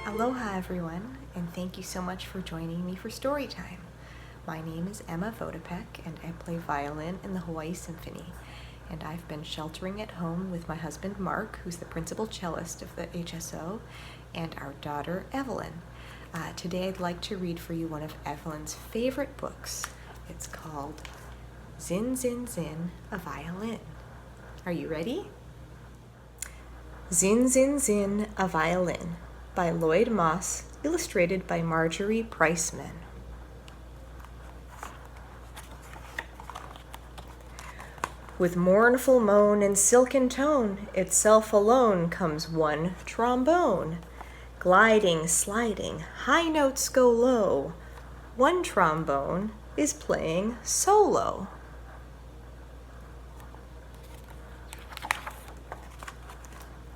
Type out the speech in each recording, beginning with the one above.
Aloha everyone, and thank you so much for joining me for story time. My name is Emma Votapek, and I play violin in the Hawaii Symphony. And I've been sheltering at home with my husband Mark, who's the principal cellist of the HSO, and our daughter Evelyn. Today I'd like to read for you one of Evelyn's favorite books. It's called Zin Zin Zin, a Violin. Are you ready? Zin Zin Zin, a Violin by Lloyd Moss, illustrated by Marjorie Priceman. With mournful moan and silken tone, itself alone comes one trombone. Gliding, sliding, high notes go low. One trombone is playing solo.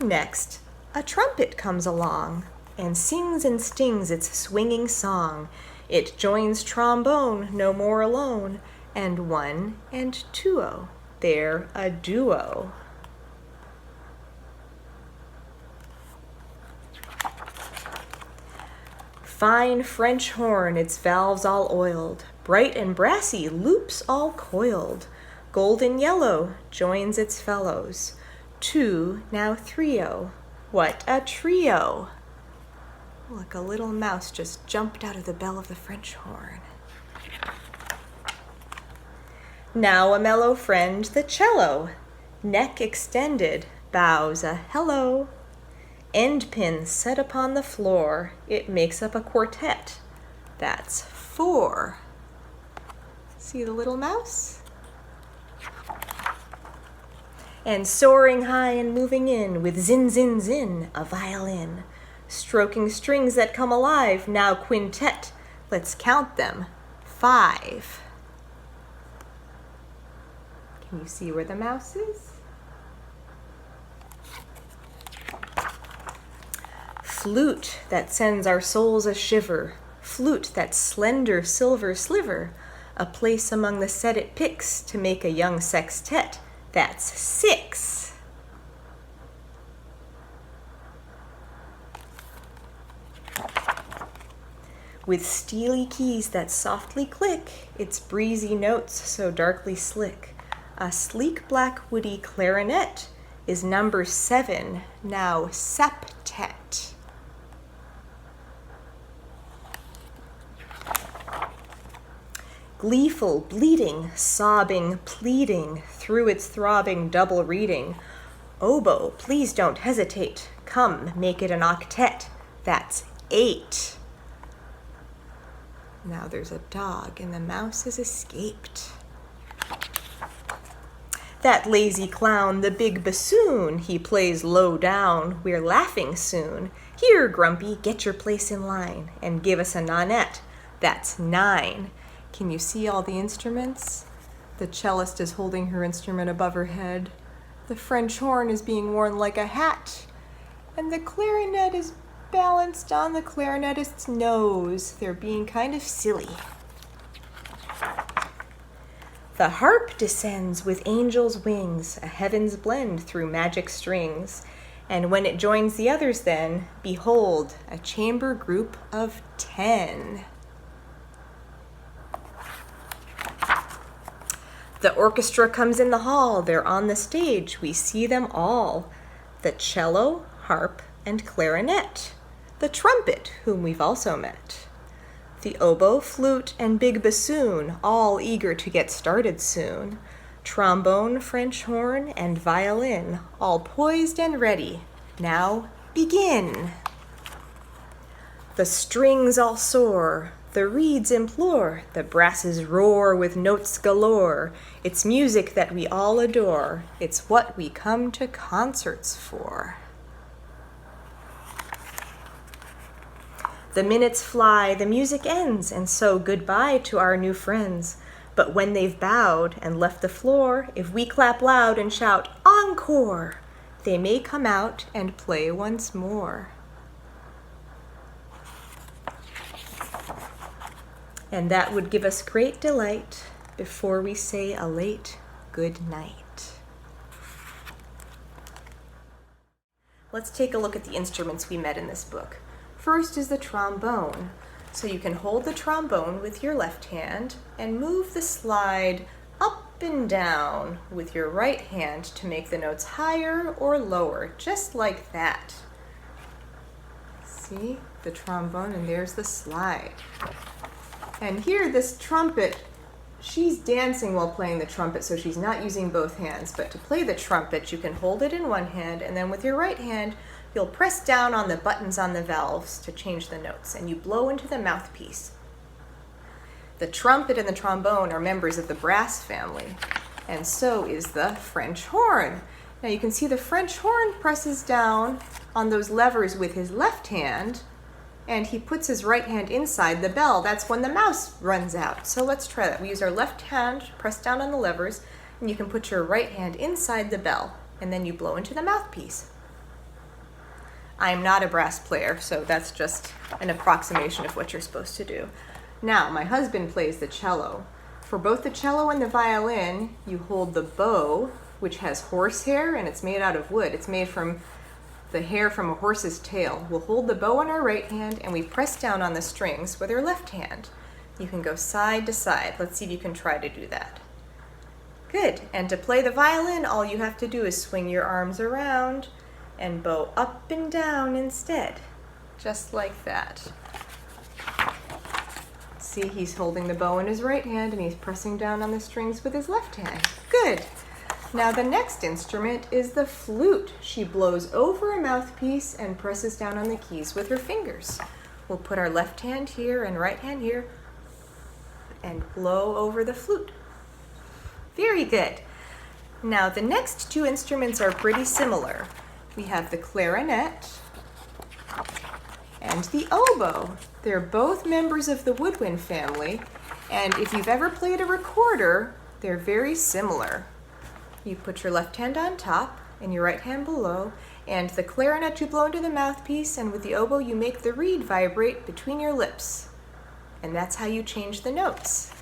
Next, a trumpet comes along and sings and stings its swinging song. It joins trombone no more alone, and one and two-o, they're a duo. Fine French horn, its valves all oiled, bright and brassy, loops all coiled. Golden yellow joins its fellows. Two, now three-o. What a trio! Look, a little mouse just jumped out of the bell of the French horn. Now a mellow friend, the cello. Neck extended, bows a hello. End pin set upon the floor, it makes up a quartet. That's four. See the little mouse? And soaring high and moving in with zin, zin, zin, a violin. Stroking strings that come alive, now quintet. Let's count them. 5. Can you see where the mouse is? Flute that sends our souls a shiver. Flute that slender silver sliver. A place among the set it picks to make a young sextet. That's 6. With steely keys that softly click, its breezy notes so darkly slick. A sleek black woody clarinet is number 7, now septet. Gleeful, bleating, sobbing, pleading, through its throbbing double reading. Oboe, please don't hesitate. Come, make it an octet. That's 8. Now there's a dog and the mouse has escaped. That lazy clown, the big bassoon, he plays low down. We're laughing soon. Here, Grumpy, get your place in line and give us a nonette. That's 9. Can you see all the instruments? The cellist is holding her instrument above her head. The French horn is being worn like a hat. And the clarinet is balanced on the clarinetist's nose. They're being kind of silly. The harp descends with angel's wings, a heaven's blend through magic strings. And when it joins the others then, behold, a chamber group of 10. The orchestra comes in the hall, they're on the stage, we see them all. The cello, harp, and clarinet. The trumpet, whom we've also met. The oboe, flute, and big bassoon, all eager to get started soon. Trombone, French horn, and violin, all poised and ready. Now, begin. The strings all soar, the reeds implore, the brasses roar with notes galore. It's music that we all adore. It's what we come to concerts for. The minutes fly, the music ends, and so goodbye to our new friends. But when they've bowed and left the floor, if we clap loud and shout, "Encore!" they may come out and play once more. And that would give us great delight before we say a late good night. Let's take a look at the instruments we met in this book. First is the trombone. So you can hold the trombone with your left hand and move the slide up and down with your right hand to make the notes higher or lower, just like that. See the trombone, and there's the slide. And here, this trumpet, she's dancing while playing the trumpet, so she's not using both hands. But to play the trumpet, you can hold it in one hand, and then with your right hand, you'll press down on the buttons on the valves to change the notes, and you blow into the mouthpiece. The trumpet and the trombone are members of the brass family, and so is the French horn. Now you can see the French horn presses down on those levers with his left hand, and he puts his right hand inside the bell. That's when the mouse runs out. So let's try that. We use our left hand, press down on the levers, and you can put your right hand inside the bell, and then you blow into the mouthpiece. I'm not a brass player, so that's just an approximation of what you're supposed to do. Now, my husband plays the cello. For both the cello and the violin, you hold the bow, which has horsehair, and it's made out of wood. It's made from the hair from a horse's tail. We'll hold the bow in our right hand, and we press down on the strings with our left hand. You can go side to side. Let's see if you can try to do that. Good. And to play the violin, all you have to do is swing your arms around and bow up and down instead, just like that. See, he's holding the bow in his right hand and he's pressing down on the strings with his left hand. Good. Now the next instrument is the flute. She blows over a mouthpiece and presses down on the keys with her fingers. We'll put our left hand here and right hand here and blow over the flute. Very good. Now the next two instruments are pretty similar. We have the clarinet and the oboe. They're both members of the woodwind family, and if you've ever played a recorder, they're very similar. You put your left hand on top and your right hand below, and the clarinet you blow into the mouthpiece, and with the oboe you make the reed vibrate between your lips. And that's how you change the notes.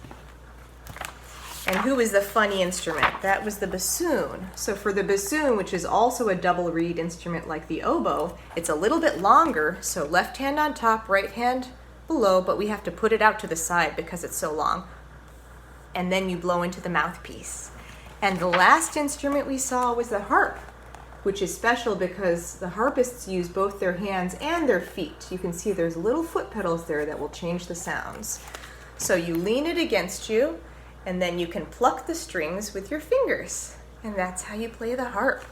And who is the funny instrument? That was the bassoon. So for the bassoon, which is also a double reed instrument like the oboe, it's a little bit longer, so left hand on top, right hand below, but we have to put it out to the side because it's so long. And then you blow into the mouthpiece. And the last instrument we saw was the harp, which is special because the harpists use both their hands and their feet. You can see there's little foot pedals there that will change the sounds. So you lean it against you, and then you can pluck the strings with your fingers. And that's how you play the harp.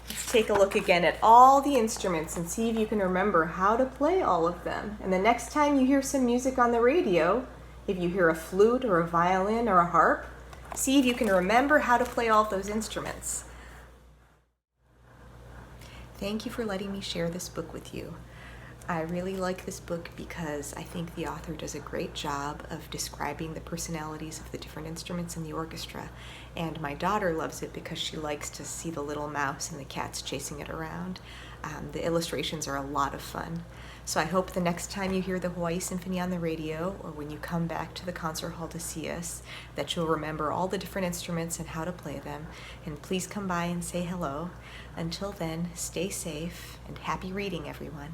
Let's take a look again at all the instruments and see if you can remember how to play all of them. And the next time you hear some music on the radio, if you hear a flute or a violin or a harp, see if you can remember how to play all of those instruments. Thank you for letting me share this book with you. I really like this book because I think the author does a great job of describing the personalities of the different instruments in the orchestra, and my daughter loves it because she likes to see the little mouse and the cats chasing it around. The illustrations are a lot of fun. So I hope the next time you hear the Hawaii Symphony on the radio, or when you come back to the concert hall to see us, that you'll remember all the different instruments and how to play them, and please come by and say hello. Until then, stay safe and happy reading, everyone.